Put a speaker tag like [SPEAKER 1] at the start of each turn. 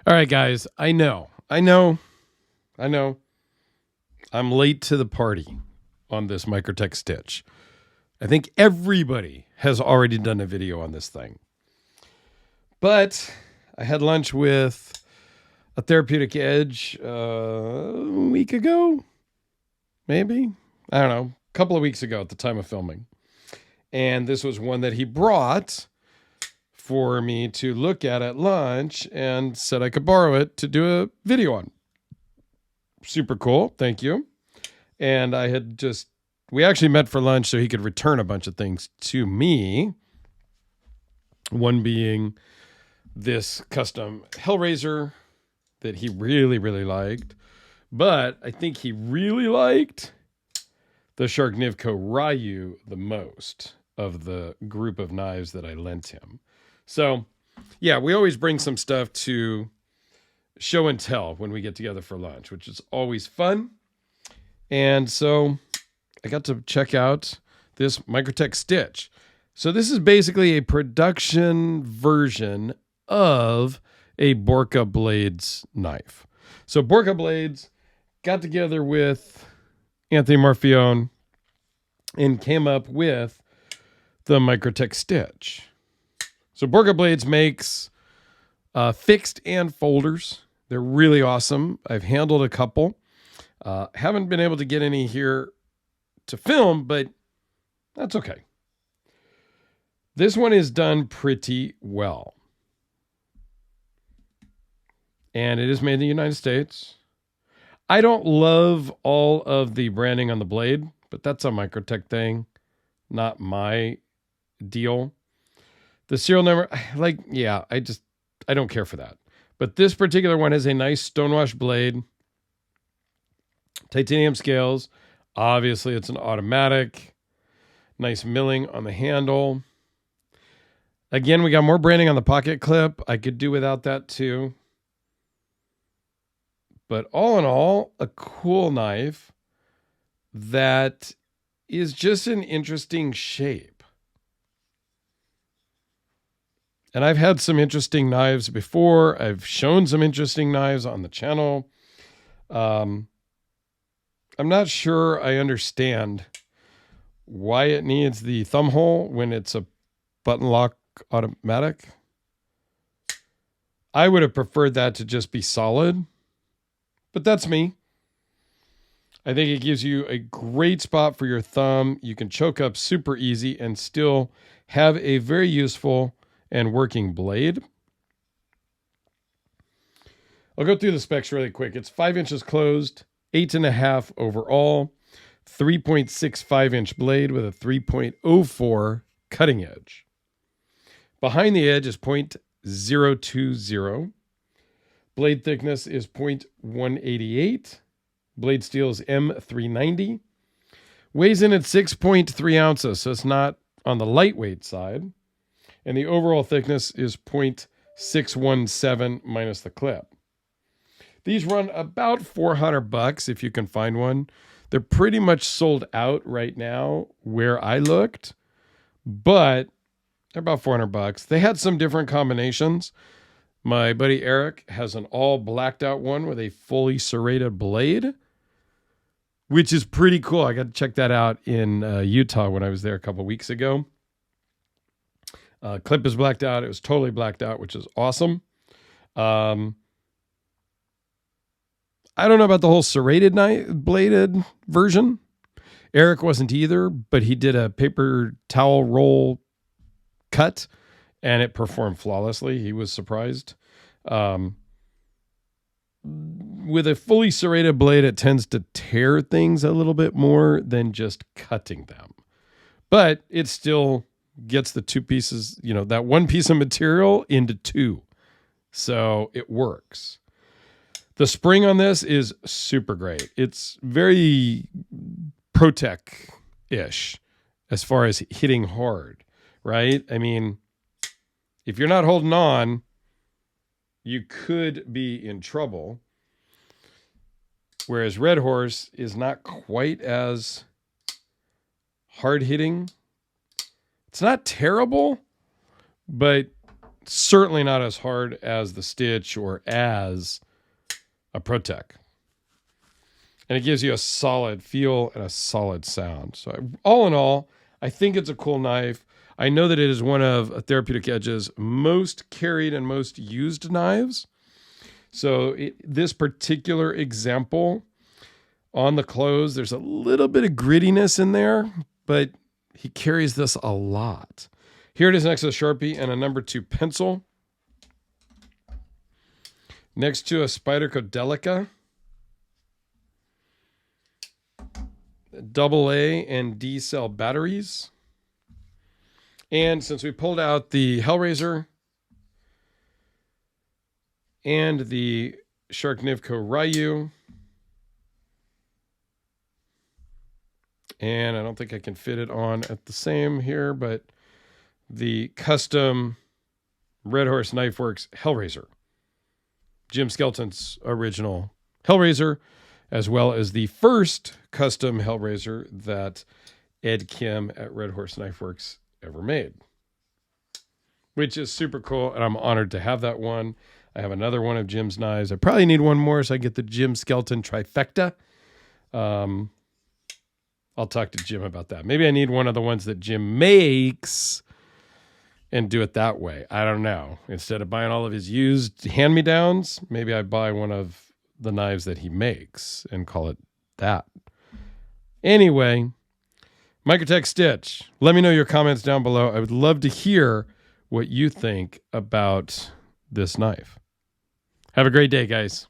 [SPEAKER 1] All right, guys. I know. I'm late to the party on this Microtech Stitch. I think everybody has already done a video on this thing. But I had lunch with a Therapeutic Edge a week ago, maybe. I don't know, a couple of weeks ago at the time of filming. And this was one that he brought for me to look at lunch and said I could borrow it to do a video on. Super cool. Thank you. And we actually met for lunch so he could return a bunch of things to me. One being this custom Hellraiser that he really, really liked. But I think he really liked the Sharknivko Ryu the most of the group of knives that I lent him. So, yeah, we always bring some stuff to show and tell when we get together for lunch, which is always fun. And so I got to check out this Microtech Stitch. So this is basically a production version of a Borka Blades knife. So Borka Blades got together with Anthony Marfione and came up with the Microtech Stitch. So Borka Blades makes fixed and folders. They're really awesome. I've handled a couple. Haven't been able to get any here to film, but that's okay. This one is done pretty well. And it is made in the United States. I don't love all of the branding on the blade, but that's a Microtech thing, not my deal. The serial number, I don't care for that. But this particular one has a nice Stonewash blade, titanium scales. Obviously, it's an automatic. Nice milling on the handle. Again, we got more branding on the pocket clip. I could do without that too. But all in all, a cool knife that is just an interesting shape. And I've had some interesting knives before. I've shown some interesting knives on the channel. I'm not sure I understand why it needs the thumb hole when it's a button lock automatic. I would have preferred that to just be solid, but that's me. I think it gives you a great spot for your thumb. You can choke up super easy and still have a very useful and working blade. I'll go through the specs really quick. It's 5 inches closed, 8.5 overall, 3.65 inch blade with a 3.04 cutting edge. Behind the edge is 0.020. Blade thickness is 0.188. Blade steel is M390. Weighs in at 6.3 ounces, so it's not on the lightweight side. And the overall thickness is 0.617 minus the clip. These run about $400 if you can find one. They're pretty much sold out right now where I looked, but they're about $400. They had some different combinations. My buddy Eric has an all blacked out one with a fully serrated blade, which is pretty cool. I got to check that out in Utah when I was there a couple weeks ago. Clip is blacked out. It was totally blacked out, which is awesome. I don't know about the whole serrated bladed version. Eric wasn't either, but he did a paper towel roll cut and it performed flawlessly. He was surprised. With a fully serrated blade, it tends to tear things a little bit more than just cutting them. But it still gets the two pieces, that one piece of material into two. So it works. The spring on this is super great. It's very Protech-ish as far as hitting hard, right? I mean, if you're not holding on, you could be in trouble. Whereas Red Horse is not quite as hard hitting. It's not terrible, but Certainly not as hard as the Stitch or as a ProTech. And it gives you a solid feel and a solid sound. So all in all, I think it's a cool knife. I know that it is one of Therapeutic Edge's most carried and most used knives. So this particular example on the close, there's a little bit of grittiness in there, but he carries this a lot. Here it is next to the Sharpie and a number 2 pencil. Next to a Spyderco Delica. AA and D cell batteries. And since we pulled out the Hellraiser and the Sharknivko Ryu, and I don't think I can fit it on at the same here, but the custom Red Horse Knife Works Hellraiser, Jim Skelton's original Hellraiser, as well as the first custom Hellraiser that Ed Kim at Red Horse Knife Works ever made, which is super cool, and I'm honored to have that one. I have another one of Jim's knives. I probably need one more so I get the Jim Skelton trifecta. I'll talk to Jim about that. Maybe I need one of the ones that Jim makes and do it that way. I don't know. Instead of buying all of his used hand-me-downs, maybe I buy one of the knives that he makes and call it that. Anyway, Microtech Stitch. Let me know your comments down below. I would love to hear what you think about this knife. Have a great day, guys.